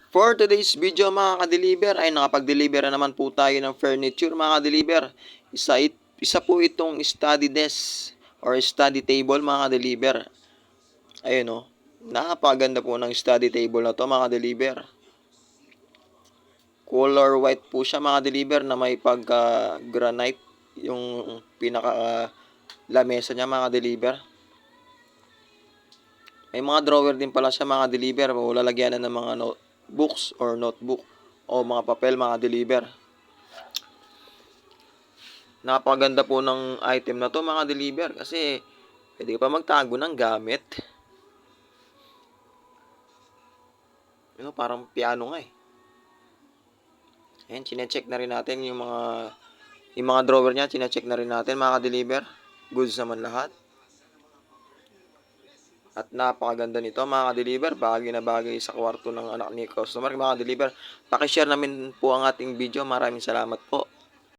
For today's video mga ka-deliver ay nakapag-deliver na naman po tayo ng furniture mga ka-deliver. Isa po itong study desk or study table mga ka-deliver. Ayun o, napakaganda po ng study table na to mga ka-deliver. Color white po siya mga ka-deliver na may pagka-granite yung pinaka lamesa niya mga ka-deliver. May mga drawer din pala siya mga ka-deliver. Lalagyan ng mga books or notebook o mga papel mga deliver. Napakaganda po ng item na to mga deliver kasi pwede ka pa magtago ng gamit. Parang piano nga eh. Ayan, chinecheck na rin natin yung mga drawer niya, chinecheck na rin natin mga deliver. Goods naman lahat. At napakaganda nito mga ka-deliver, bagay na bagay sa kwarto ng anak ni customer mga ka-deliver. Paki-share namin po ang ating video. Maraming salamat po.